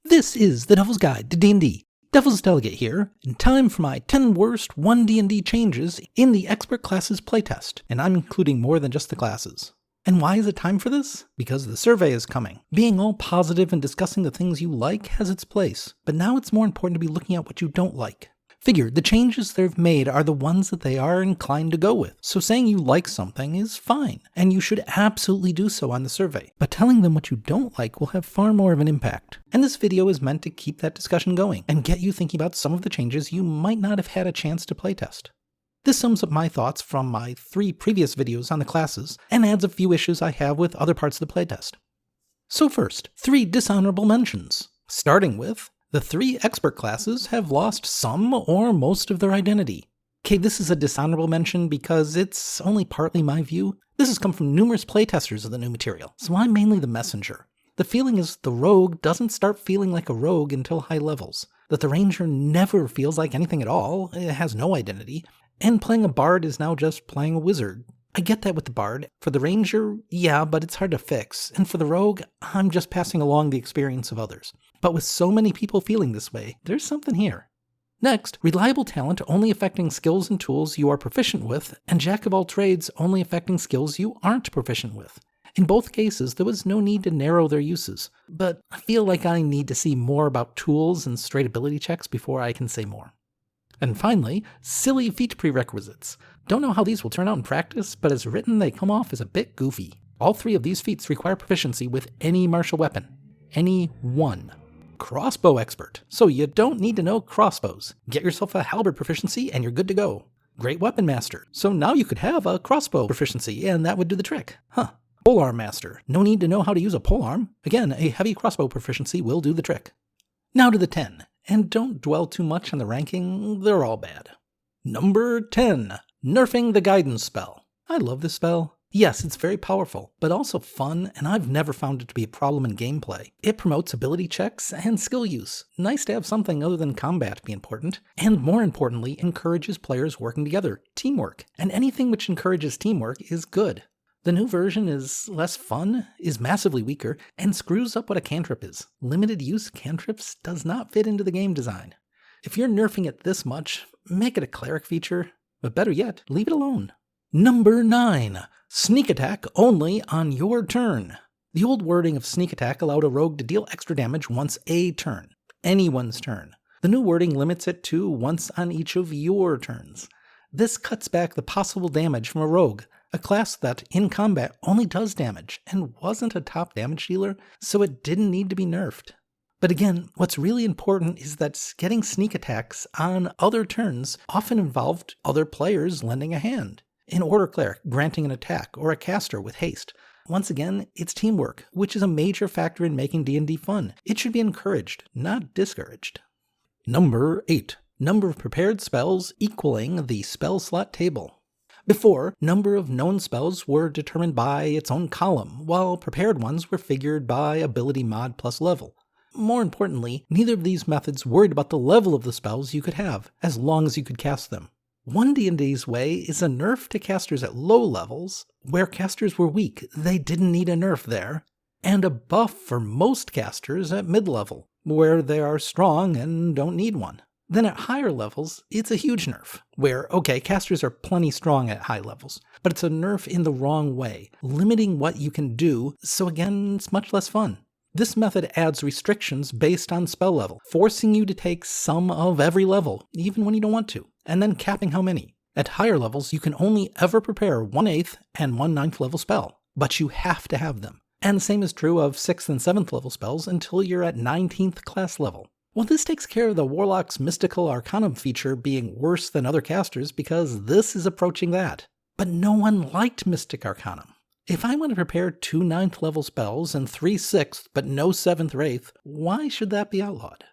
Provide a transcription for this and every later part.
This is the Devil's Guide to D&D. Devil's Delegate here, and time for my 10 worst OneD&D changes in the expert classes playtest, and I'm including more than just the classes. And why is it time for this? Because the survey is coming. Being all positive and discussing the things you like has its place, but now it's more important to be looking at what you don't like. Figure, the changes they've made are the ones that they are inclined to go with, so saying you like something is fine, and you should absolutely do so on the survey, but telling them what you don't like will have far more of an impact. And this video is meant to keep that discussion going, and get you thinking about some of the changes you might not have had a chance to playtest. This sums up my thoughts from my 3 previous videos on the classes, and adds a few issues I have with other parts of the playtest. So first, 3 dishonorable mentions, starting with the 3 expert classes have lost some or most of their identity. Okay, this is a dishonorable mention because it's only partly my view. This has come from numerous playtesters of the new material, so I'm mainly the messenger. The feeling is the rogue doesn't start feeling like a rogue until high levels, that the ranger never feels like anything at all, it has no identity, and playing a bard is now just playing a wizard. I get that with the bard. For the ranger, yeah, but it's hard to fix. And for the rogue, I'm just passing along the experience of others. But with so many people feeling this way, there's something here. Next, reliable talent only affecting skills and tools you are proficient with, and jack of all trades only affecting skills you aren't proficient with. In both cases, there was no need to narrow their uses, but I feel like I need to see more about tools and straight ability checks before I can say more. And finally, silly feat prerequisites. Don't know how these will turn out in practice, but as written they come off as a bit goofy. All 3 of these feats require proficiency with any martial weapon. Any one. Crossbow expert, so you don't need to know crossbows. Get yourself a halberd proficiency and you're good to go. Great weapon master, so now you could have a crossbow proficiency and that would do the trick. Polearm master, no need to know how to use a polearm. Again, a heavy crossbow proficiency will do the trick. Now to the 10. And don't dwell too much on the ranking, they're all bad. Number 10. Nerfing the guidance spell. I love this spell. Yes, it's very powerful, but also fun, and I've never found it to be a problem in gameplay. It promotes ability checks and skill use. Nice to have something other than combat be important, and more importantly, encourages players working together, teamwork. And anything which encourages teamwork is good. The new version is less fun, is massively weaker, and screws up what a cantrip is. Limited use cantrips does not fit into the game design. If you're nerfing it this much, make it a cleric feature, but better yet, leave it alone. Number 9. Sneak attack only on your turn. The old wording of sneak attack allowed a rogue to deal extra damage once a turn. Anyone's turn. The new wording limits it to once on each of your turns. This cuts back the possible damage from a rogue, a class that, in combat, only does damage, and wasn't a top damage dealer, so it didn't need to be nerfed. But again, what's really important is that getting sneak attacks on other turns often involved other players lending a hand. An order cleric granting an attack, or a caster with haste. Once again, it's teamwork, which is a major factor in making D&D fun. It should be encouraged, not discouraged. Number 8. Number of prepared spells equaling the spell slot table. Before, number of known spells were determined by its own column, while prepared ones were figured by ability mod plus level. More importantly, neither of these methods worried about the level of the spells you could have, as long as you could cast them. OneD&D's way is a nerf to casters at low levels, where casters were weak, they didn't need a nerf there, and a buff for most casters at mid-level, where they are strong and don't need one. Then at higher levels, it's a huge nerf, where, okay, casters are plenty strong at high levels, but it's a nerf in the wrong way, limiting what you can do, so again, it's much less fun. This method adds restrictions based on spell level, forcing you to take some of every level, even when you don't want to, and then capping how many. At higher levels, you can only ever prepare 1/8 and 1/9 level spell, but you have to have them. And the same is true of 6th and 7th level spells until you're at 19th class level. Well, this takes care of the Warlock's Mystical Arcanum feature being worse than other casters because this is approaching that. But no one liked Mystic Arcanum. If I want to prepare 2 9th level spells and 3 6th but no 7th or 8th, why should that be outlawed?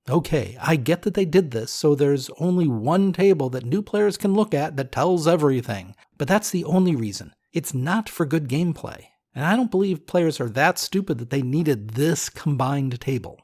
Okay, I get that they did this so there's only one table that new players can look at that tells everything, but that's the only reason. It's not for good gameplay, and I don't believe players are that stupid that they needed this combined table.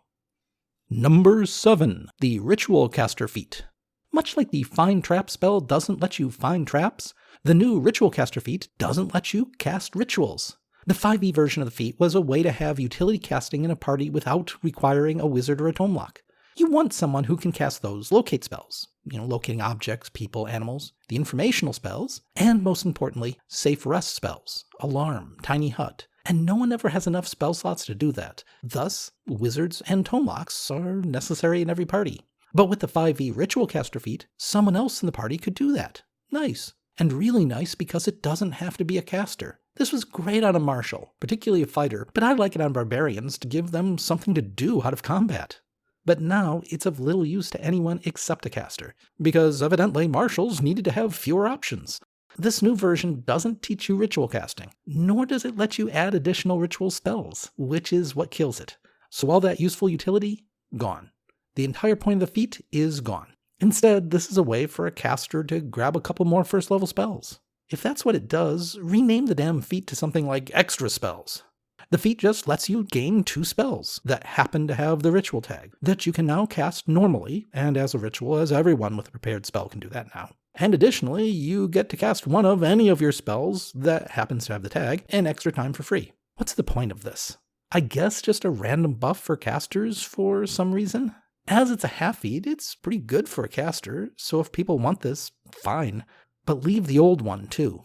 Number 7. The Ritual Caster feat. Much like the Find Trap spell doesn't let you find traps, the new Ritual Caster feat doesn't let you cast rituals. The 5e version of the feat was a way to have utility casting in a party without requiring a wizard or a tome lock. You want someone who can cast those locate spells, locating objects, people, animals, the informational spells, and most importantly, safe rest spells, alarm, tiny hut. And no one ever has enough spell slots to do that. Thus, wizards and tome locks are necessary in every party. But with the 5e ritual caster feat, someone else in the party could do that. Nice. And really nice because it doesn't have to be a caster. This was great on a martial, particularly a fighter, but I like it on barbarians to give them something to do out of combat. But now it's of little use to anyone except a caster, because evidently martials needed to have fewer options. This new version doesn't teach you ritual casting, nor does it let you add additional ritual spells, which is what kills it. So all that useful utility, gone. The entire point of the feat is gone. Instead, this is a way for a caster to grab a couple more first level spells. If that's what it does, rename the damn feat to something like extra spells. The feat just lets you gain 2 spells that happen to have the ritual tag, that you can now cast normally, and as a ritual, as everyone with a prepared spell can do that now. And additionally, you get to cast one of any of your spells that happens to have the tag in extra time for free. What's the point of this? I guess just a random buff for casters for some reason? As it's a half feat, it's pretty good for a caster, so if people want this, fine. But leave the old one too.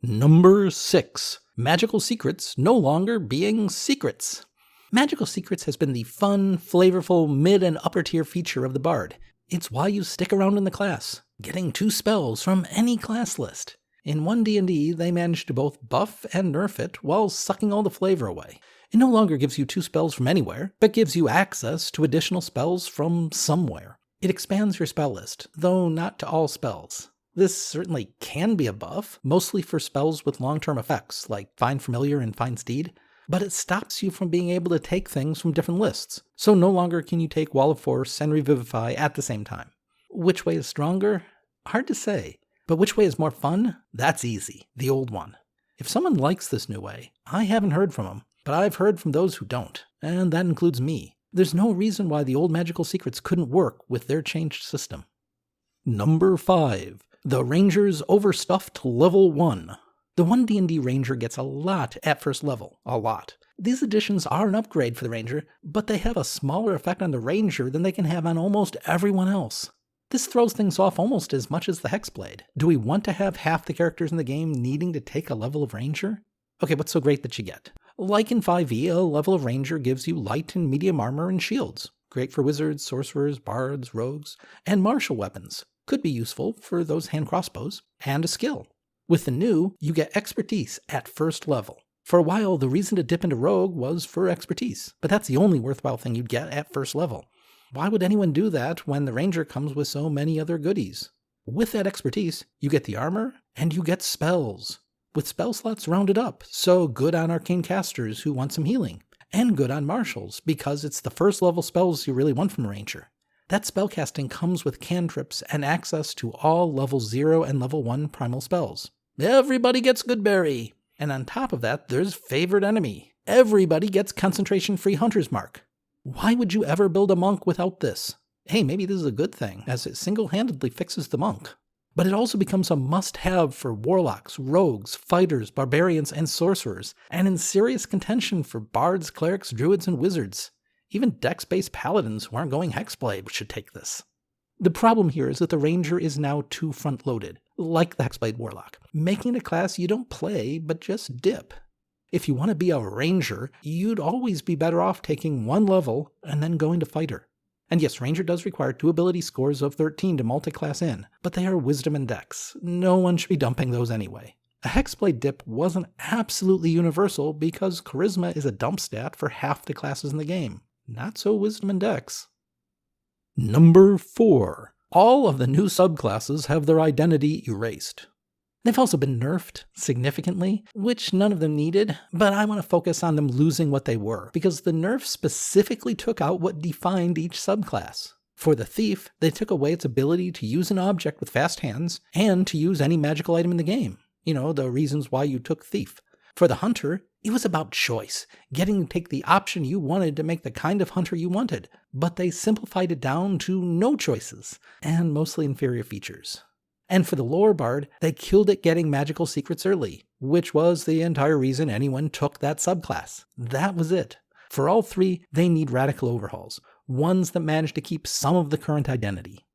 Number 6. Magical secrets no longer being secrets. Magical secrets has been the fun, flavorful, mid and upper tier feature of the bard. It's why you stick around in the class, getting 2 spells from any class list. In OneD&D, they managed to both buff and nerf it while sucking all the flavor away. It no longer gives you 2 spells from anywhere, but gives you access to additional spells from somewhere. It expands your spell list, though not to all spells. This certainly can be a buff, mostly for spells with long-term effects, like Find Familiar and Find Steed, but it stops you from being able to take things from different lists, so no longer can you take Wall of Force and Revivify at the same time. Which way is stronger? Hard to say, but which way is more fun? That's easy, the old one. If someone likes this new way, I haven't heard from them, but I've heard from those who don't, and that includes me. There's no reason why the old magical secrets couldn't work with their changed system. Number 5. The Ranger's Overstuffed Level 1. The OneD&D Ranger gets a lot at first level. A lot. These additions are an upgrade for the Ranger, but they have a smaller effect on the Ranger than they can have on almost everyone else. This throws things off almost as much as the Hexblade. Do we want to have half the characters in the game needing to take a level of Ranger? Okay, what's so great that you get? Like in 5e, a level of Ranger gives you light and medium armor and shields. Great for wizards, sorcerers, bards, rogues, and martial weapons. Could be useful for those hand crossbows, and a skill. With the new, you get expertise at first level. For a while, the reason to dip into rogue was for expertise, but that's the only worthwhile thing you'd get at first level. Why would anyone do that when the Ranger comes with so many other goodies? With that expertise, you get the armor, and you get spells. With spell slots rounded up, so good on arcane casters who want some healing, and good on martials, because it's the first level spells you really want from a Ranger. That spellcasting comes with cantrips and access to all level 0 and level 1 primal spells. Everybody gets Goodberry! And on top of that, there's Favored Enemy. Everybody gets concentration-free Hunter's Mark. Why would you ever build a monk without this? Hey, maybe this is a good thing, as it single-handedly fixes the monk. But it also becomes a must-have for warlocks, rogues, fighters, barbarians, and sorcerers, and in serious contention for bards, clerics, druids, and wizards. Even dex-based paladins who aren't going Hexblade should take this. The problem here is that the Ranger is now too front-loaded, like the Hexblade Warlock, making it a class you don't play, but just dip. If you want to be a Ranger, you'd always be better off taking 1 level and then going to Fighter. And yes, Ranger does require 2 ability scores of 13 to multi-class in, but they are Wisdom and Dex. No one should be dumping those anyway. A Hexblade dip wasn't absolutely universal because Charisma is a dump stat for half the classes in the game. Not so Wisdom and Dex. Number 4. All of the new subclasses have their identity erased. They've also been nerfed significantly, which none of them needed, but I want to focus on them losing what they were, because the nerf specifically took out what defined each subclass. For the Thief, they took away its ability to use an object with fast hands, and to use any magical item in the game. You know, the reasons why you took Thief. For the Hunter, it was about choice, getting to take the option you wanted to make the kind of hunter you wanted, but they simplified it down to no choices, and mostly inferior features. And for the lore bard, they killed it getting magical secrets early, which was the entire reason anyone took that subclass. That was it. For all three, they need radical overhauls, ones that manage to keep some of the current identity.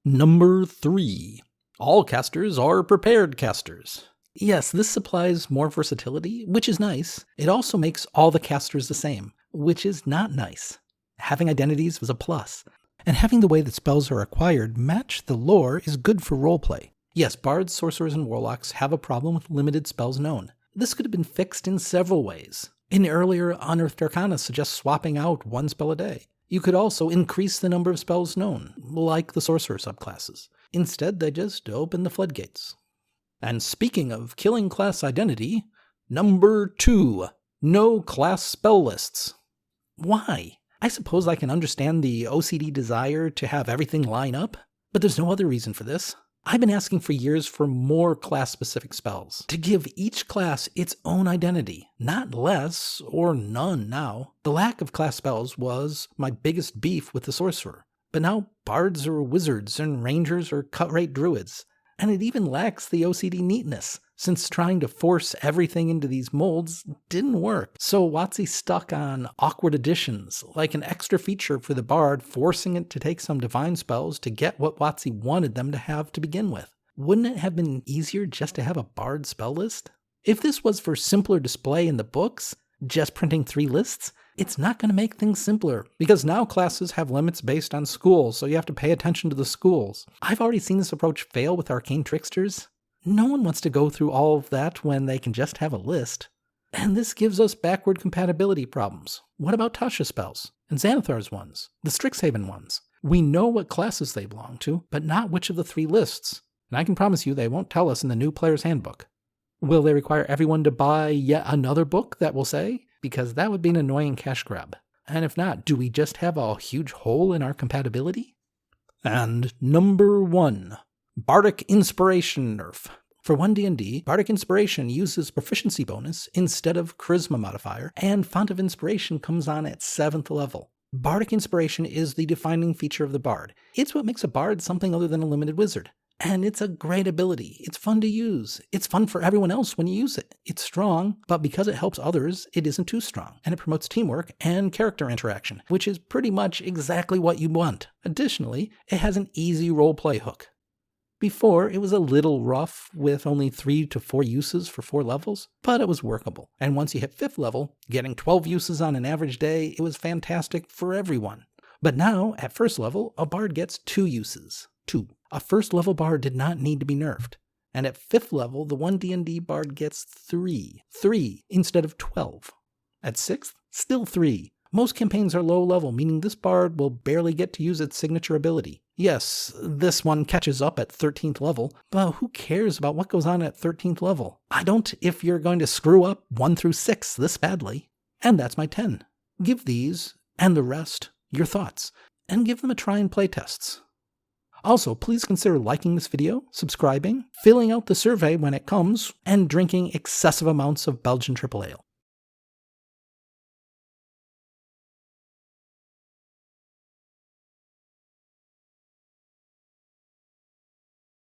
Number 3. All casters are prepared casters. Yes, this supplies more versatility, which is nice. It also makes all the casters the same, which is not nice. Having identities was a plus, and having the way that spells are acquired match the lore is good for roleplay. Yes, bards, sorcerers, and warlocks have a problem with limited spells known. This could have been fixed in several ways. In earlier Unearthed Arcana suggests swapping out one spell a day. You could also increase the number of spells known, like the sorcerer subclasses. Instead, they just open the floodgates. And speaking of killing class identity, number 2, no class spell lists. Why? I suppose I can understand the OCD desire to have everything line up, but there's no other reason for this. I've been asking for years for more class-specific spells, to give each class its own identity, not less or none now. The lack of class spells was my biggest beef with the sorcerer, but now bards are wizards and rangers are cut-rate druids, and it even lacks the OCD neatness, since trying to force everything into these molds didn't work. So WotC's stuck on awkward additions, like an extra feature for the bard forcing it to take some divine spells to get what WotC wanted them to have to begin with. Wouldn't it have been easier just to have a bard spell list? If this was for simpler display in the books, just printing 3 lists, it's not going to make things simpler, because now classes have limits based on schools, so you have to pay attention to the schools. I've already seen this approach fail with Arcane Tricksters. No one wants to go through all of that when they can just have a list. And this gives us backward compatibility problems. What about Tasha spells? And Xanathar's ones? The Strixhaven ones? We know what classes they belong to, but not which of the 3 lists. And I can promise you they won't tell us in the new player's handbook. Will they require everyone to buy yet another book that will say? Because that would be an annoying cash grab. And if not, do we just have a huge hole in our compatibility? And number 1. Bardic Inspiration Nerf. For OneD&D, Bardic Inspiration uses proficiency bonus instead of charisma modifier, and Font of Inspiration comes on at 7th level. Bardic Inspiration is the defining feature of the bard. It's what makes a bard something other than a limited wizard. And it's a great ability. It's fun to use. It's fun for everyone else when you use it. It's strong, but because it helps others, it isn't too strong. And it promotes teamwork and character interaction, which is pretty much exactly what you want. Additionally, it has an easy roleplay hook. Before, it was a little rough with only 3 to 4 uses for 4 levels, but it was workable. And once you hit 5th level, getting 12 uses on an average day, it was fantastic for everyone. But now, at 1st level, a bard gets 2 uses. 2. A 1st level bard did not need to be nerfed. And at 5th level, the OneD&D bard gets 3. 3 instead of 12. At 6th, still 3. Most campaigns are low level, meaning this bard will barely get to use its signature ability. Yes, this one catches up at 13th level, but who cares about what goes on at 13th level? I don't if you're going to screw up 1 through 6 this badly. And that's my 10. Give these, and the rest, your thoughts, and give them a try in playtests. Also, please consider liking this video, subscribing, filling out the survey when it comes, and drinking excessive amounts of Belgian triple ale.